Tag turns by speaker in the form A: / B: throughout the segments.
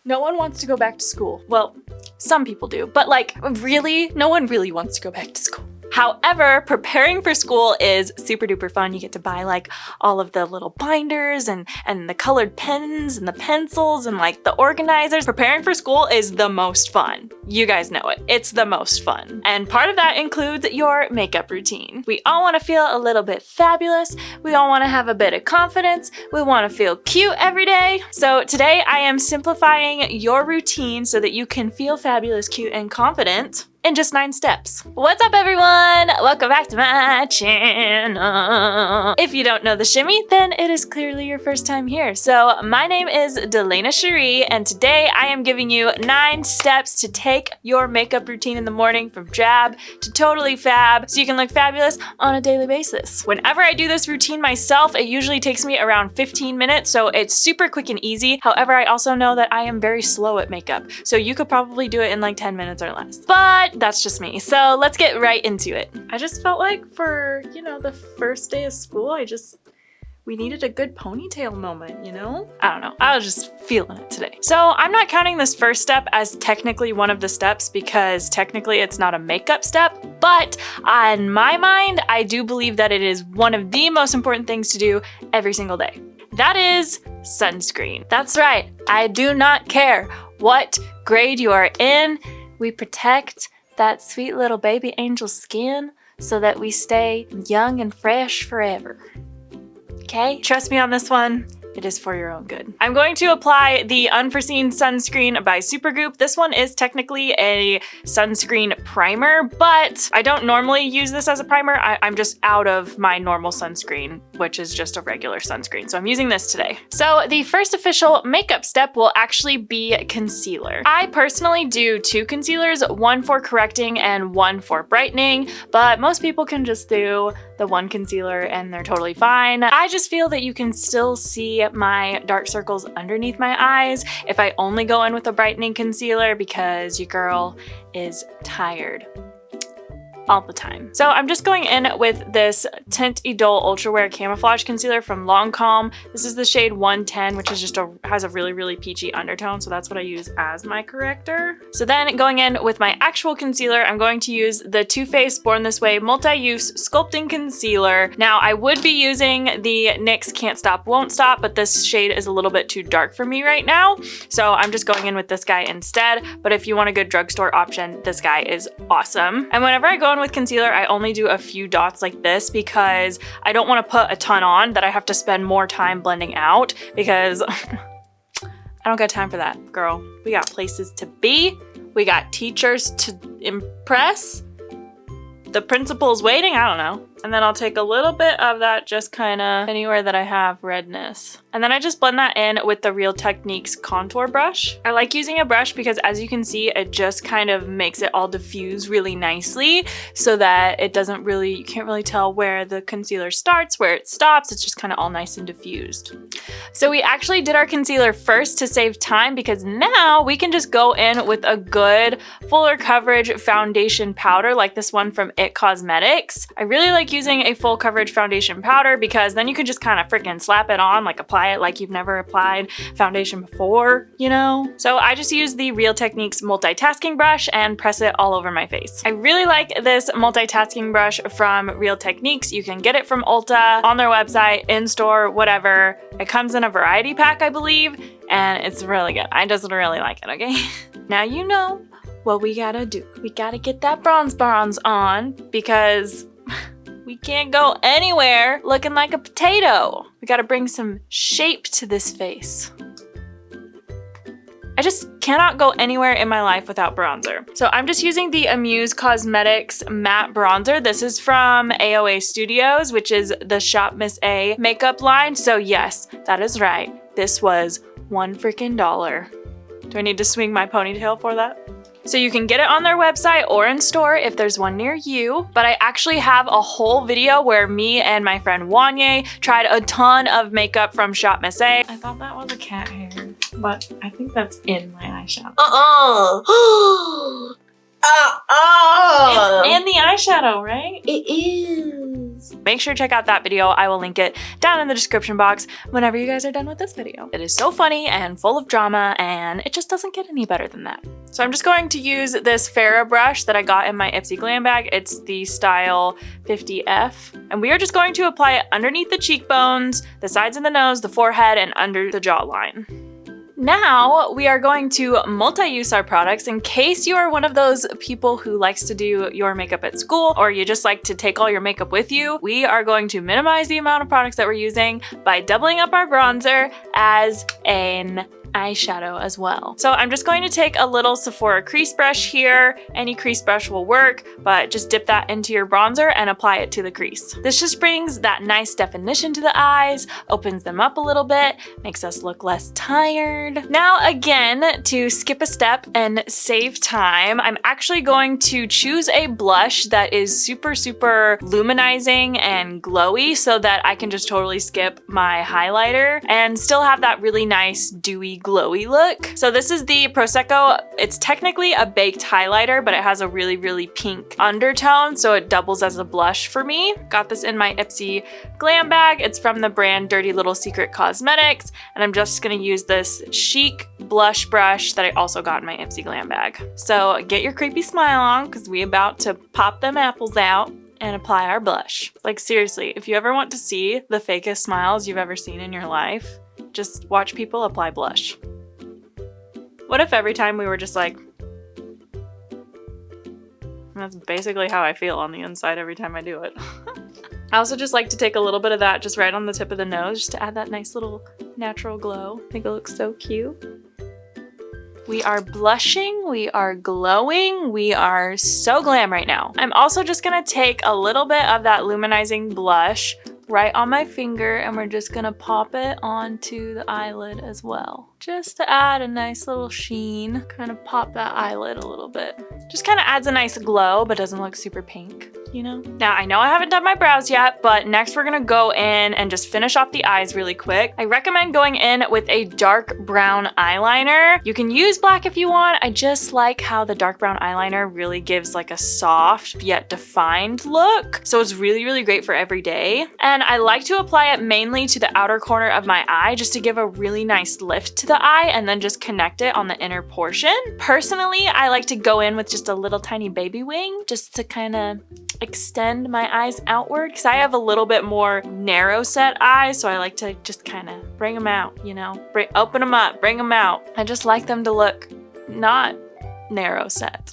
A: No one wants to go back to school. Well, some people do, but like really, no one really wants to go back to school. However, preparing for school is super duper fun. You get to buy like all of the little binders and the colored pens and the pencils and like the organizers. Preparing for school is the most fun. You guys know it. It's the most fun. And part of that includes your makeup routine. We all want to feel a little bit fabulous. We all want to have a bit of confidence. We want to feel cute every day. So today I am simplifying your routine so that you can feel fabulous, cute, and confident in just 9 steps. What's up, everyone? Welcome back to my channel. If you don't know the shimmy, then it is clearly your first time here. So my name is Delana Cherie, and today I am giving you 9 steps to take your makeup routine in the morning from drab to totally fab so you can look fabulous on a daily basis. Whenever I do this routine myself, it usually takes me around 15 minutes, so it's super quick and easy. However, I also know that I am very slow at makeup, so you could probably do it in like 10 minutes or less. But that's just me. So let's get right into it. I just felt like for, the first day of school, we needed a good ponytail moment, I don't know. I was just feeling it today. So I'm not counting this first step as technically one of the steps because technically it's not a makeup step, but in my mind, I do believe that it is one of the most important things to do every single day. That is sunscreen. That's right. I do not care what grade you are in. We protect that sweet little baby angel skin so that we stay young and fresh forever. Okay? Trust me on this one. It is for your own good. I'm going to apply the Unforeseen Sunscreen by Supergoop. This one is technically a sunscreen primer, but I don't normally use this as a primer. I'm just out of my normal sunscreen, which is just a regular sunscreen. So I'm using this today. So the first official makeup step will actually be concealer. I personally do 2 concealers, one for correcting and one for brightening, but most people can just do the one concealer and they're totally fine. I just feel that you can still see my dark circles underneath my eyes if I only go in with a brightening concealer because your girl is tired all the time. So I'm just going in with this Tint Idole Ultra Wear Camouflage Concealer from Lancome. This is the shade 110, which is just has a really, really peachy undertone. So that's what I use as my corrector. So then going in with my actual concealer, I'm going to use the Too Faced Born This Way Multi-Use Sculpting Concealer. Now I would be using the NYX Can't Stop Won't Stop, but this shade is a little bit too dark for me right now. So I'm just going in with this guy instead. But if you want a good drugstore option, this guy is awesome. And whenever I go in with concealer, I only do a few dots like this because I don't want to put a ton on that I have to spend more time blending out because I don't got time for that, girl. We got places to be. We got teachers to impress. The principal's waiting, I don't know. And then I'll take a little bit of that just kind of anywhere that I have redness. And then I just blend that in with the Real Techniques contour brush. I like using a brush because as you can see, it just kind of makes it all diffuse really nicely so that it doesn't really, you can't really tell where the concealer starts, where it stops. It's just kind of all nice and diffused. So we actually did our concealer first to save time because now we can just go in with a good fuller coverage foundation powder like this one from It Cosmetics. I really like using a full coverage foundation powder because then you can just kind of freaking slap it on, like apply it like you've never applied foundation before, So I just use the Real Techniques multitasking brush and press it all over my face. I really like this multitasking brush from Real Techniques. You can get it from Ulta, on their website, in-store, whatever. It comes in a variety pack, I believe, and it's really good. I just really like it, okay? Now you know what we gotta do. We gotta get that bronze on because we can't go anywhere looking like a potato. We gotta bring some shape to this face. I just cannot go anywhere in my life without bronzer. So I'm just using the Amuse Cosmetics matte bronzer. This is from AOA Studios, which is the Shop Miss A makeup line. So yes, that is right. This was $1 freaking. Do I need to swing my ponytail for that? So you can get it on their website or in store if there's one near you. But I actually have a whole video where me and my friend Wanye tried a ton of makeup from Shop Miss A. I thought that was a cat hair, but I think that's in my eyeshadow. It's in the eyeshadow, right?
B: It is.
A: make sure to check out that video. I will link it down in the description box whenever you guys are done with this video. It is so funny and full of drama, and it just doesn't get any better than that. So I'm just going to use this Farrah brush that I got in my Ipsy Glam bag. It's the style 50F. And we are just going to apply it underneath the cheekbones, the sides of the nose, the forehead, and under the jawline. Now we are going to multi-use our products. In case you are one of those people who likes to do your makeup at school, or you just like to take all your makeup with you, we are going to minimize the amount of products that we're using by doubling up our bronzer as an eyeshadow as well. So I'm just going to take a little Sephora crease brush here. Any crease brush will work, but just dip that into your bronzer and apply it to the crease. This just brings that nice definition to the eyes, opens them up a little bit, makes us look less tired. Now again, to skip a step and save time, I'm actually going to choose a blush that is super luminizing and glowy so that I can just totally skip my highlighter and still have that really nice dewy glowy look. So this is the Prosecco. It's technically a baked highlighter, but it has a really pink undertone, so it doubles as a blush for me. Got this in my Ipsy Glam bag. It's from the brand Dirty Little Secret Cosmetics, and I'm just gonna use this chic blush brush that I also got in my Ipsy Glam bag. So get your creepy smile on, because we about to pop them apples out and apply our blush. Like seriously, if you ever want to see the fakest smiles you've ever seen in your life, just watch people apply blush. What if every time we were just like, that's basically how I feel on the inside every time I do it. I also just like to take a little bit of that just right on the tip of the nose just to add that nice little natural glow. I think it looks so cute. We are blushing, we are glowing, we are so glam right now. I'm also just gonna take a little bit of that luminizing blush right on my finger, and we're just gonna pop it onto the eyelid as well. Just to add a nice little sheen, kind of pop that eyelid a little bit. Just kind of adds a nice glow, but doesn't look super pink, you know? Now, I know I haven't done my brows yet, but next we're gonna go in and just finish off the eyes really quick. I recommend going in with a dark brown eyeliner. You can use black if you want. I just like how the dark brown eyeliner really gives like a soft yet defined look. So it's really great for every day. And I like to apply it mainly to the outer corner of my eye just to give a really nice lift to the eye and then just connect it on the inner portion. Personally, I like to go in with just a little tiny baby wing just to kind of extend my eyes outward because I have a little bit more narrow set eyes, so I like to just kind of bring them out, you know? Open them up, bring them out. I just like them to look not narrow set.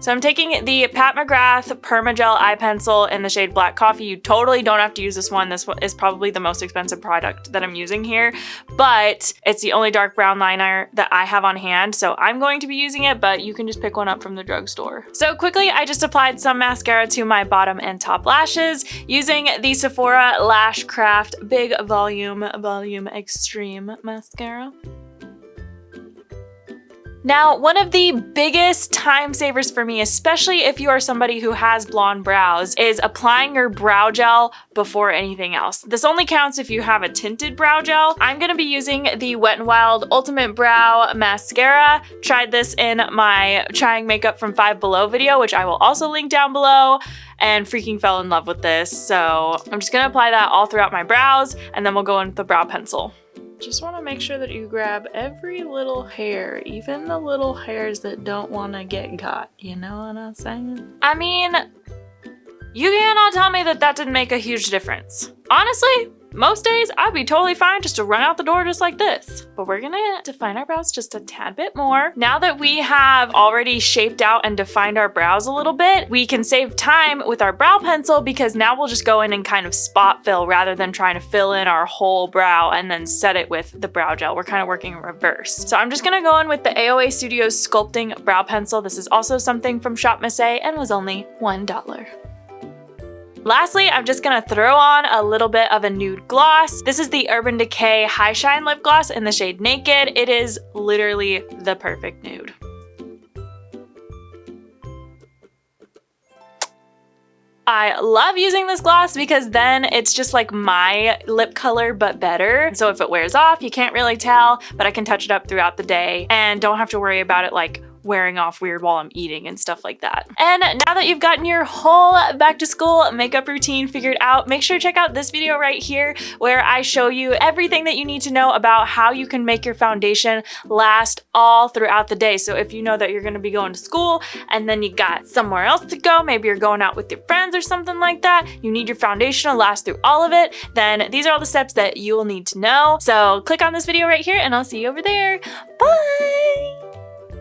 A: So I'm taking the Pat McGrath Permagel eye pencil in the shade Black Coffee. You totally don't have to use this one. This one is probably the most expensive product that I'm using here, but it's the only dark brown liner that I have on hand. So I'm going to be using it, but you can just pick one up from the drugstore. So quickly, I just applied some mascara to my bottom and top lashes using the Sephora Lash Craft Big Volume Extreme Mascara. Now, one of the biggest time savers for me, especially if you are somebody who has blonde brows, is applying your brow gel before anything else. This only counts if you have a tinted brow gel. I'm gonna be using the Wet n Wild Ultimate Brow Mascara. Tried this in my trying makeup from 5 Below video, which I will also link down below, and freaking fell in love with this. So I'm just gonna apply that all throughout my brows, and then we'll go in with the brow pencil. Just want to make sure that you grab every little hair, even the little hairs that don't want to get got. You know what I'm saying? I mean, you cannot tell me that that didn't make a huge difference. Honestly, most days I'd be totally fine just to run out the door just like this. But we're gonna define our brows just a tad bit more. Now that we have already shaped out and defined our brows a little bit, we can save time with our brow pencil because now we'll just go in and kind of spot fill rather than trying to fill in our whole brow and then set it with the brow gel. We're kind of working in reverse. So I'm just gonna go in with the AOA Studios Sculpting Brow Pencil. This is also something from Shop Miss A and was only $1. Lastly, I'm just gonna throw on a little bit of a nude gloss. This is the Urban Decay High Shine Lip Gloss in the shade Naked. It is literally the perfect nude. I love using this gloss because then it's just like my lip color but better. So if it wears off, you can't really tell, but I can touch it up throughout the day and don't have to worry about it like wearing off weird while I'm eating and stuff like that. And now that you've gotten your whole back to school makeup routine figured out, make sure to check out this video right here where I show you everything that you need to know about how you can make your foundation last all throughout the day. So if you know that you're going to be going to school and then you got somewhere else to go, maybe you're going out with your friends or something like that, you need your foundation to last through all of it, then these are all the steps that you will need to know. So click on this video right here and I'll see you over there. Bye!